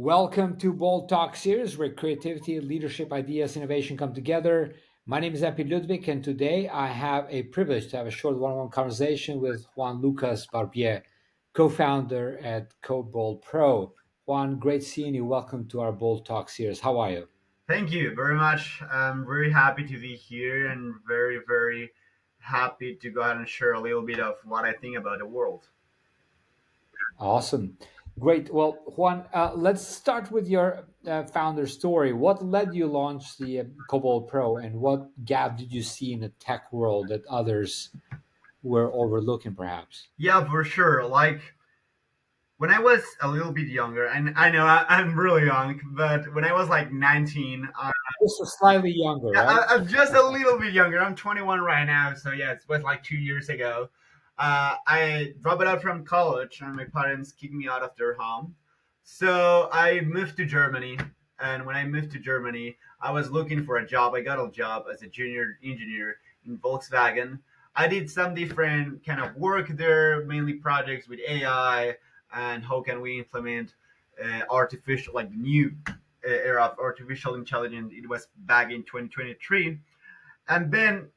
Welcome to Bold Talk series where creativity, leadership, ideas, innovation come together. My name is Ludvik, and today I have a privilege to have a short one-on-one conversation with Juan Lucas Barbier, co-founder at COBOLpro. Juan, great seeing you. Welcome to our Bold Talk series. How are you? Thank you very much. I'm very happy to be here and very happy to go ahead and share a little bit of what I think about the world. Awesome. Great. Well, Juan, let's start with your founder story. What led you launch the COBOLpro, and what gap did you see in the tech world that others were overlooking, perhaps? Yeah, for sure. Like when I was a little bit younger, and I know I'm really young, but when I was like 19, Just slightly younger, yeah, right? I'm just a little bit younger. I'm 21 right now, so yeah, it was like 2 years ago. I dropped out from college, and my parents kicked me out of their home. So I moved to Germany, and when I moved to Germany, I was looking for a job. I got a job as a junior engineer in Volkswagen. I did some different kind of work there, mainly projects with AI and how can we implement artificial, like the new era of artificial intelligence. It was back in 2023, and then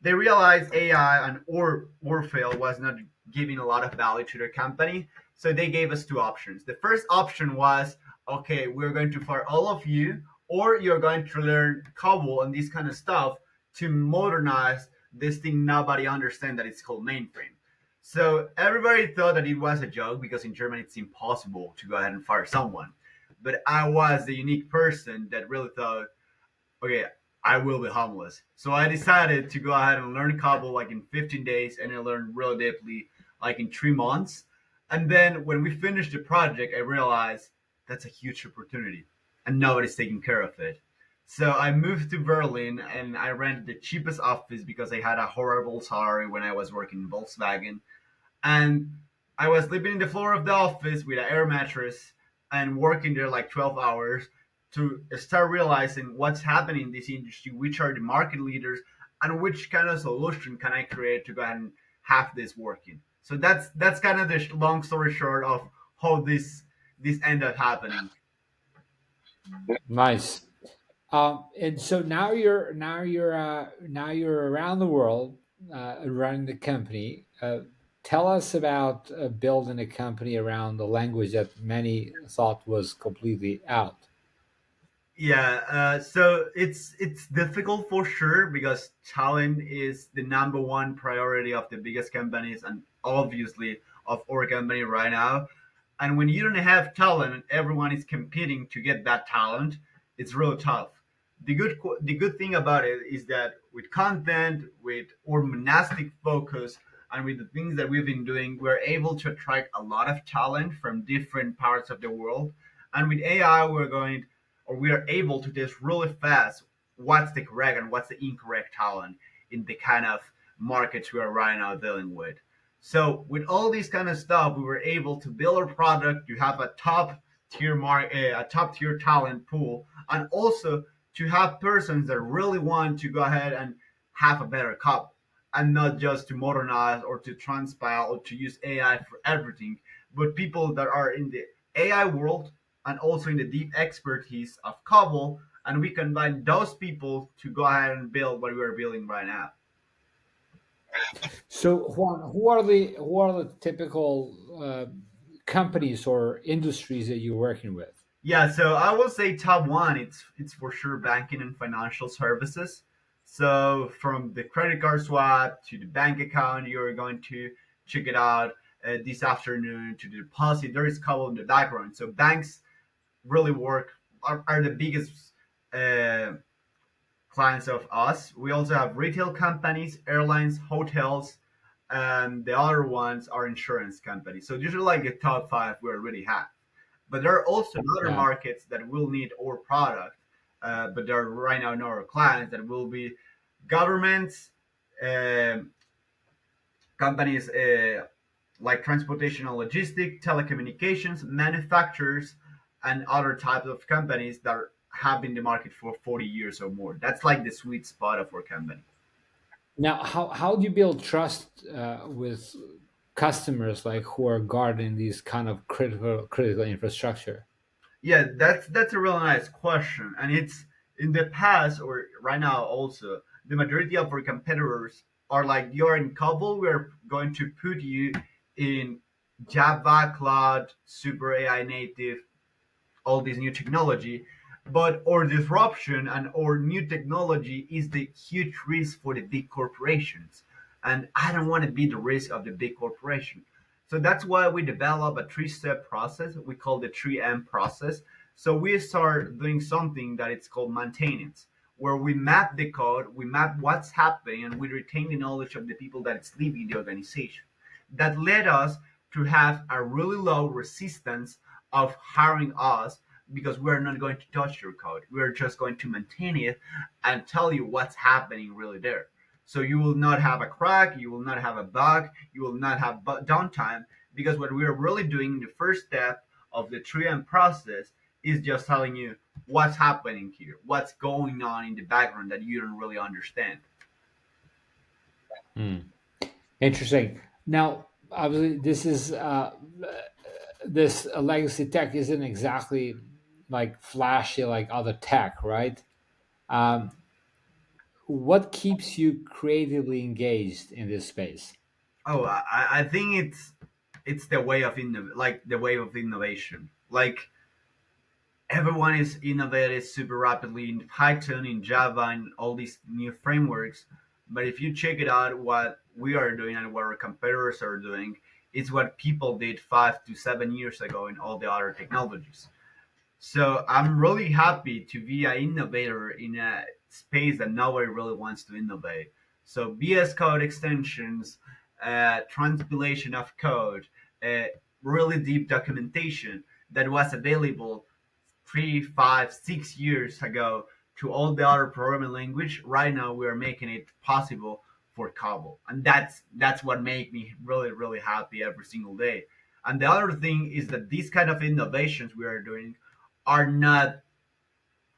they realized AI and Orfail was not giving a lot of value to their company. So they gave us two options. The first option was, okay, we're going to fire all of you, or you're going to learn COBOL and this kind of stuff to modernize this thing nobody understands that it's called mainframe. So everybody thought that it was a joke because in Germany it's impossible to go ahead and fire someone. But I was the unique person that really thought, okay, I will be homeless. So I decided to go ahead and learn COBOL like in 15 days, and I learned really deeply like in 3 months. And then when we finished the project, I realized that's a huge opportunity, and nobody's taking care of it. So I moved to Berlin, and I rented the cheapest office because I had a horrible salary when I was working in Volkswagen, and I was sleeping in the floor of the office with an air mattress and working there like 12 hours to start realizing what's happening in this industry, which are the market leaders, and which kind of solution can I create to go ahead and have this working. So that's kind of the long story short of how this ended up happening. Nice. And so now you're around the world running the company. Tell us about building a company around the language that many thought was completely out. Yeah, so it's difficult for sure because talent is the number one priority of the biggest companies and obviously of our company right now. And when you don't have talent and everyone is competing to get that talent, it's really tough. The good thing about it is that with content, with our monastic focus, and with the things that we've been doing, we're able to attract a lot of talent from different parts of the world. And with AI, we are able to test really fast what's the correct and what's the incorrect talent in the kind of markets we are right now dealing with. So with all these kind of stuff, we were able to build our product to have a top tier talent pool, and also to have persons that really want to go ahead and have a better cup, and not just to modernize or to transpile or to use AI for everything, but people that are in the AI world and also in the deep expertise of COBOL, and we combine those people to go ahead and build what we are building right now. So, Juan, who are the typical companies or industries that you're working with? Yeah, so I will say top one. It's for sure banking and financial services. So from the credit card swap to the bank account, you're going to check it out this afternoon to the deposit. There is COBOL in the background. So banks really are the biggest uh, clients of us. We also have retail companies, airlines, hotels, and the other ones are insurance companies. So these are like the top five we already have. But there are also other Yeah. markets that will need our product, but there are right now not our clients that will be governments, um companies like transportation and logistics, telecommunications, manufacturers, and other types of companies that have been in the market for 40 years or more. That's like the sweet spot of our company. Now, how do you build trust with customers like who are guarding these kind of critical infrastructure? Yeah, that's a really nice question, and it's in the past or right now also. The majority of our competitors are like, you're in COBOL, we're going to put you in Java, Cloud, Super AI native, all this new technology. But our disruption and our new technology is the huge risk for the big corporations. And I don't want to be the risk of the big corporation. So that's why we develop a three-step process. We call the 3M process. So we start doing something that it's called maintenance, where we map the code, we map what's happening, and we retain the knowledge of the people that it's leaving the organization. That led us to have a really low resistance of hiring us, because we're not going to touch your code. We're just going to maintain it and tell you what's happening really there. So you will not have a crack, you will not have a bug, you will not have downtime, because what we're really doing in the first step of the 3M process is just telling you what's happening here, what's going on in the background that you don't really understand. Hmm. Interesting. Now, obviously, this legacy tech isn't exactly like flashy like other tech, right? Um, what keeps you creatively engaged in this space? Oh, I think it's the way of like the way of innovation. Like everyone is innovating super rapidly in Python, in Java, and all these new frameworks. But if you check it out, what we are doing and what our competitors are doing, it's what people did 5 to 7 years ago in all the other technologies. So I'm really happy to be an innovator in a space that nobody really wants to innovate. So BS code extensions, transpilation of code, uh, really deep documentation that was available 3, 5, 6 years ago to all the other programming language. Right now, we are making it possible for COBOL, and that's what makes me really really happy every single day. And the other thing is that these kind of innovations we are doing are not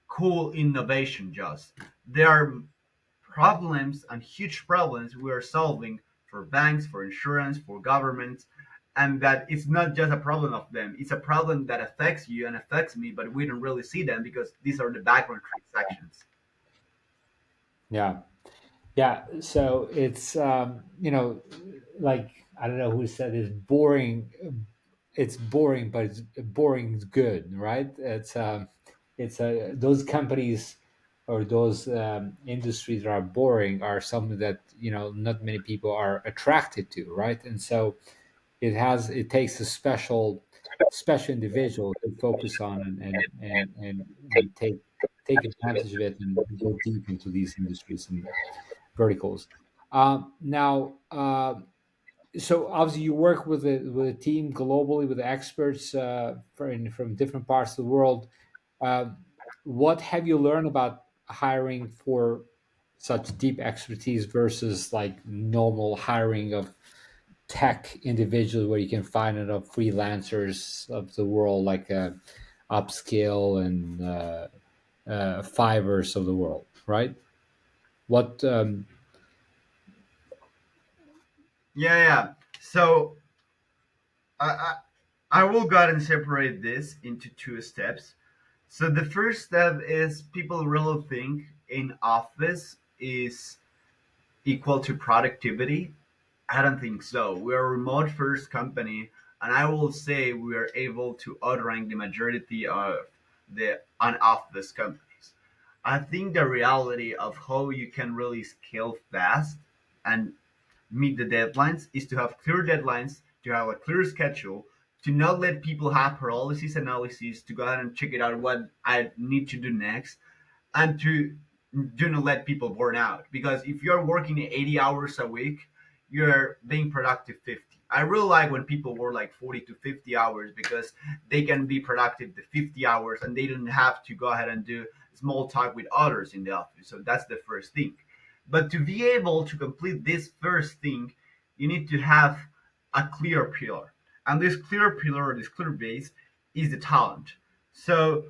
cool innovation. Just they are problems and huge problems we are solving for banks, for insurance, for governments, and that it's not just a problem of them. It's a problem that affects you and affects me, but we don't really see them because these are the background transactions. Yeah. Yeah, so it's like I don't know who said it's boring. It's boring, but it's boring is good, right? It's those companies or those industries that are boring are something that not many people are attracted to, right? And so it takes a special individual to focus on and take advantage of it and go deep into these industries and verticals. Now, so obviously you work with a team globally with experts from different parts of the world. Um, what have you learned about hiring for such deep expertise versus like normal hiring of tech individuals, where you can find freelancers of the world like Upskill and Fivers of the world, right? What Yeah, yeah. So I, I will go ahead and separate this into two steps. So the first step is people really think in office is equal to productivity. I don't think so. We're a remote first company, and I will say we are able to outrank the majority of the on-office companies. I think the reality of how you can really scale fast and meet the deadlines is to have clear deadlines, to have a clear schedule, to not let people have paralysis analysis, to go ahead and check it out what I need to do next, and to do not let people burn out. Because if you're working 80 hours a week, you're being productive 50. I really like when people work like 40 to 50 hours, because they can be productive the 50 hours and they don't have to go ahead and do small talk with others in the office. So that's the first thing. But to be able to complete this first thing, you need to have a clear pillar. And this clear pillar, this clear base, is the talent. So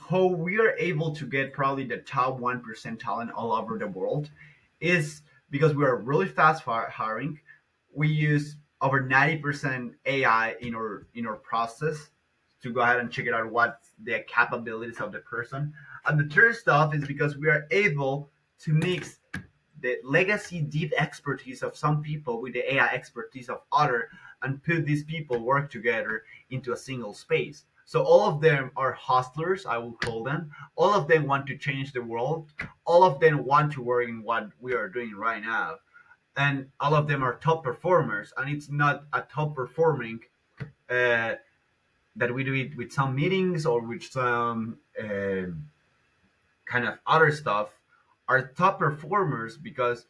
how we are able to get probably the top 1% talent all over the world is because we are really fast hiring. We use over 90% AI in our process. to go ahead and check it out what's the capabilities of the person. And the third stuff is because we are able to mix the legacy deep expertise of some people with the AI expertise of other, and put these people work together into a single space. So all of them are hustlers, I will call them. All of them want to change the world. All of them want to work in what we are doing right now. And all of them are top performers. And it's not a top performing uh, that we do it with some meetings or with some kind of other stuff, are top performers because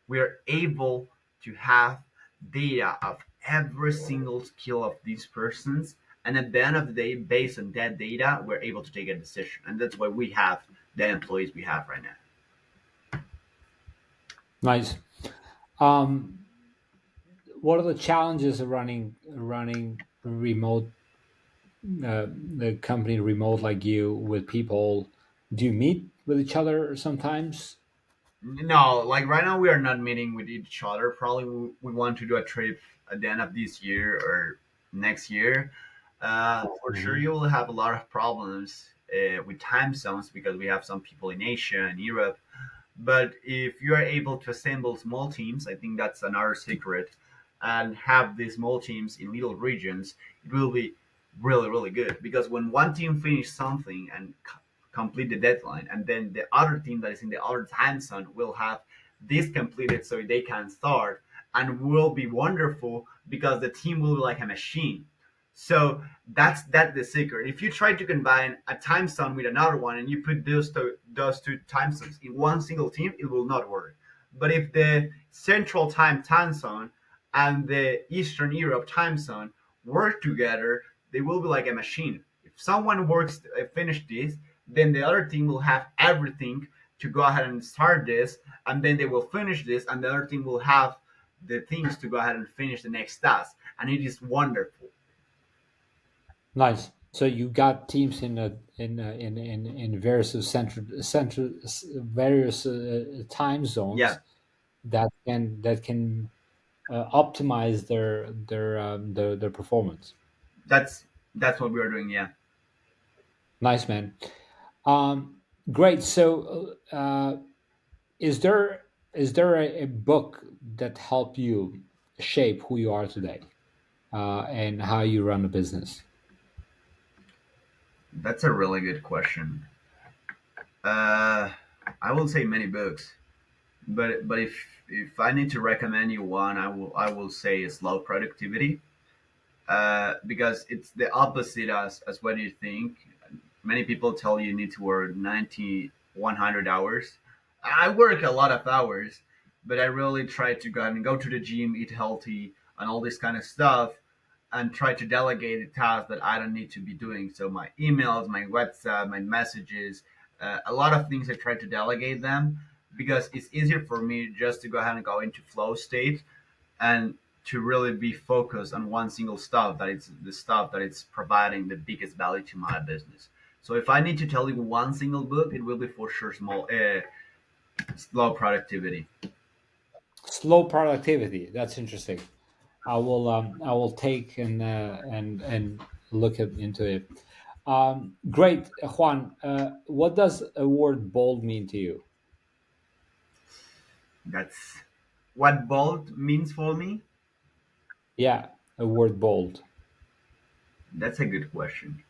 we're able to have data of every single skill of these persons. And at the end of the day, based on that data, we're able to take a decision. And that's why we have the employees we have right now. Nice. Um, what are the challenges of running remote the company remote like you with people? Do you meet with each other sometimes? No, like right now we are not meeting with each other. Probably we want to do a trip at the end of this year or next year. For sure, Hmm. you will have a lot of problems with time zones because we have some people in Asia and Europe. But if you are able to assemble small teams, I think that's another secret, and have these small teams in little regions, it will be really, really good. Because when one team finish something and complete the deadline, and then the other team that is in the other time zone will have this completed so they can start, and will be wonderful because the team will be like a machine. So that's the secret. If you try to combine a time zone with another one and you put those two time zones in one single team, it will not work. But if the central time zone and the Eastern Europe time zone work together, they will be like a machine. If someone works finish this, then the other team will have everything to go ahead and start this, and then they will finish this, and the other team will have the things to go ahead and finish the next task, and it is wonderful. Nice. So you got teams in various various time Yeah, zones that can optimize their performance. that's that's what we are doing. Yeah, Nice, man. Great. So, is there a book that helped you shape who you are today and how you run a business? that's a really good question. Uh, I will say many books, but if I need to recommend you one, I will say Slow Productivity. Because it's the opposite as what you think. Many people tell you need to work 90, 100 hours. I work a lot of hours, but I really try to go to the gym, eat healthy, and all this kind of stuff, and try to delegate the tasks that I don't need to be doing. So my emails, my WhatsApp, my messages, a lot of things I try to delegate them because it's easier for me just to go ahead and go into flow state and to really be focused on one single stuff that it's the stuff that it's providing the biggest value to my business. So if I need to tell you one single book, it will be for sure slow productivity. Slow productivity. That's interesting. I will take and look into it. Great, Juan. What does a word bold mean to you? That's what bold means for me. Yeah, a word bold. That's a good question.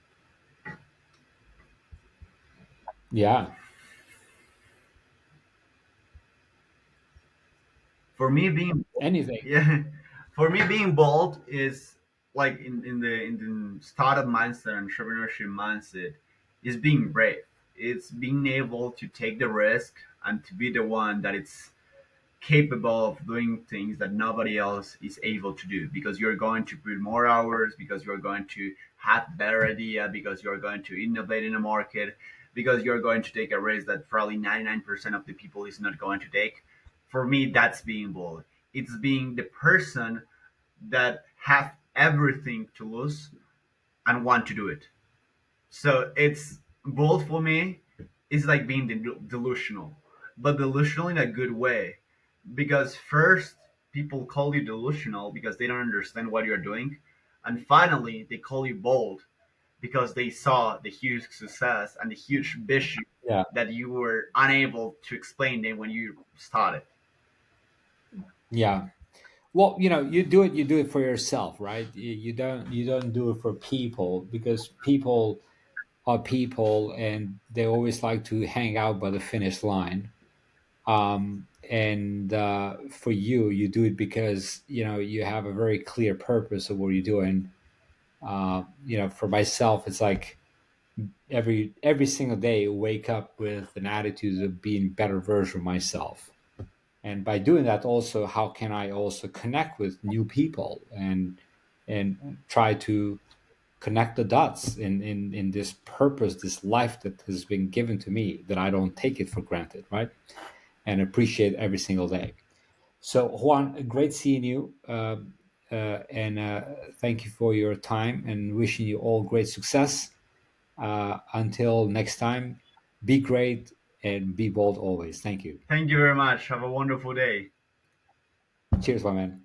Yeah, For me, being anything. yeah, for me being bold is like in the startup mindset and entrepreneurship mindset is being brave. It's being able to take the risk and to be the one that it's capable of doing things that nobody else is able to do because you're going to put more hours, because you're going to have better idea, because you're going to innovate in the market, because you're going to take a risk that probably 99% of the people is not going to take. For me, that's being bold. It's being the person that have everything to lose and want to do it. So it's bold for me. It's like being delusional, but delusional in a good way. Because first, people call you delusional because they don't understand what you're doing, and finally, they call you bold because they saw the huge success and the huge vision Yeah. that you were unable to explain them when you started. Yeah. Well, you do it for yourself, right? You don't do it for people, because people are people and they always like to hang out by the finish line. And for you, you do it because you have a very clear purpose of what you're doing. For myself, it's like every single day, wake up with an attitude of being better version of myself. And by doing that, also, how can I also connect with new people and try to connect the dots in this purpose, this life that has been given to me, that I don't take it for granted, right? And appreciate every single day. So, Juan, great seeing you. And thank you for your time, and wishing you all great success. Until next time, be great and be bold always. Thank you. Thank you very much. Have a wonderful day. Cheers, my man.